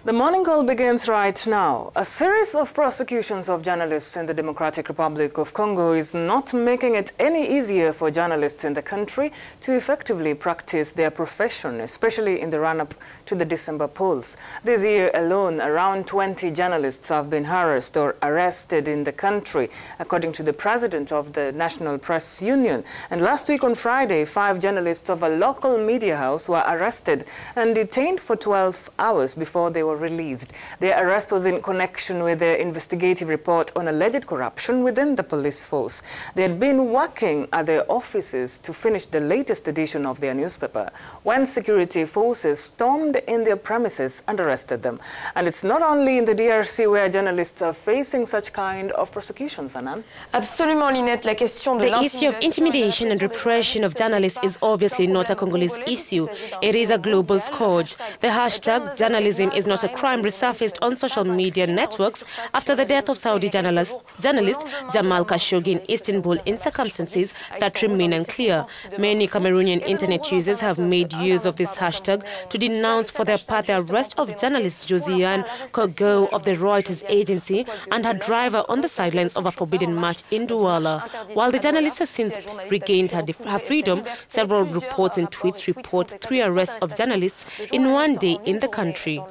The morning call begins right now. A series of prosecutions of journalists in the Democratic Republic of Congo is not making it any easier for journalists in the country to effectively practice their profession, especially in the run-up to the December polls. This year alone, around 20 journalists have been harassed or arrested in the country, according to the president of the National Press Union. And last week on Friday, 5 journalists of a local media house were arrested and detained for 12 hours before they were released. Their arrest was in connection with the investigative report on alleged corruption within the police force. They had been working at their offices to finish the latest edition of their newspaper when security forces stormed in their premises and arrested them. And it's not only in the DRC where journalists are facing such kind of prosecutions, Anan. Absolument, Linette. The issue of intimidation and repression of journalists is obviously not a Congolese issue. It is a global scourge. The hashtag journalism is not a crime resurfaced on social media networks after the death of Saudi journalist Jamal Khashoggi in Istanbul in circumstances that remain unclear. Many Cameroonian internet users have made use of this hashtag to denounce for their part the arrest of journalist Josiane Kogo of the Reuters agency and her driver on the sidelines of a forbidden match in Douala. While the journalist has since regained her freedom, several reports and tweets report 3 arrests of journalists in one day in the country.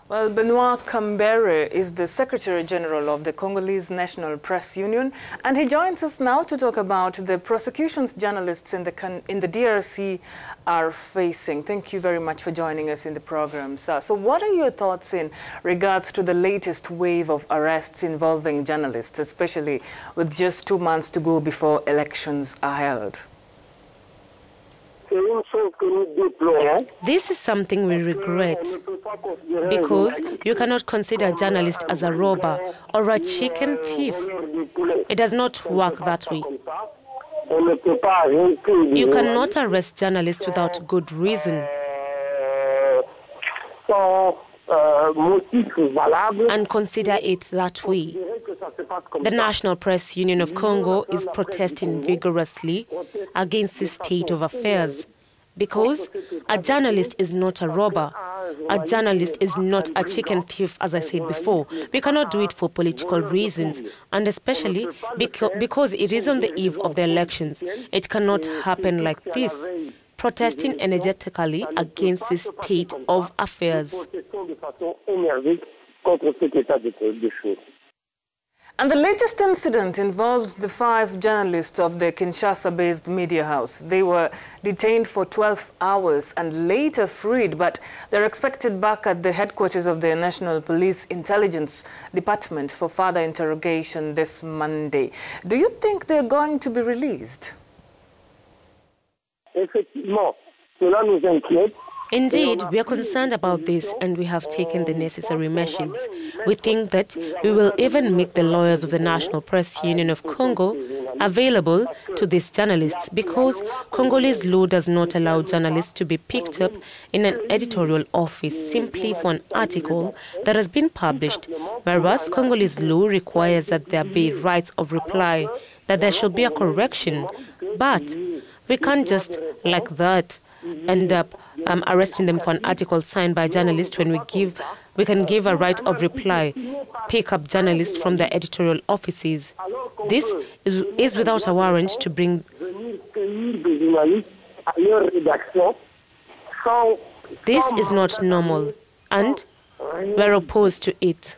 Well, Benoit Kambere is the Secretary General of the Congolese National Press Union, and he joins us now to talk about the prosecutions journalists in the DRC are facing. Thank you very much for joining us in the program, sir. So what are your thoughts in regards to the latest wave of arrests involving journalists, especially with just 2 months to go before elections are held? This is something we regret, because you cannot consider a journalist as a robber or a chicken thief. It does not work that way. You cannot arrest journalists without good reason and consider it that way. The National Press Union of Congo is protesting vigorously against this state of affairs, because a journalist is not a robber. A journalist is not a chicken thief, as I said before. We cannot do it for political reasons, and especially because it is on the eve of the elections. It cannot happen like this, protesting energetically against this state of affairs. And the latest incident involves the 5 journalists of the Kinshasa-based media house. They were detained for 12 hours and later freed, but they're expected back at the headquarters of the National Police Intelligence Department for further interrogation this Monday. Do you think they're going to be released? Indeed, we are concerned about this and we have taken the necessary measures. We think that we will even make the lawyers of the National Press Union of Congo available to these journalists, because Congolese law does not allow journalists to be picked up in an editorial office simply for an article that has been published, whereas Congolese law requires that there be rights of reply, that there should be a correction. But we can't just like that end up arresting them for an article signed by a journalist when we can give a right of reply, pick up journalists from their editorial offices. This is without a warrant to bring. This is not normal, and we're opposed to it.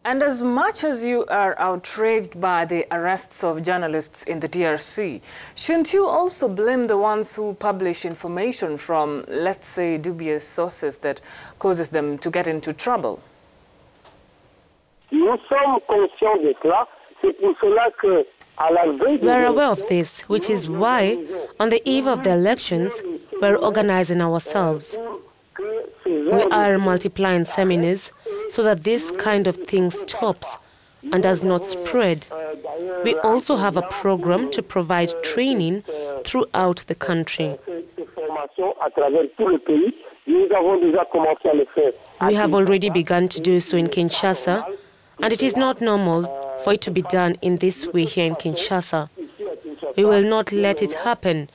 And as much as you are outraged by the arrests of journalists in the DRC, shouldn't you also blame the ones who publish information from, let's say, dubious sources that causes them to get into trouble? We are aware of this, which is why, on the eve of the elections, we're organizing ourselves. We are multiplying seminars so that this kind of thing stops and does not spread. We also have a program to provide training throughout the country. We have already begun to do so in Kinshasa, and it is not normal for it to be done in this way here in Kinshasa. We will not let it happen.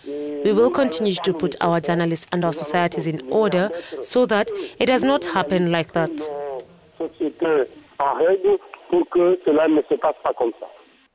We will continue to put our journalists and our societies in order so that it does not happen like that.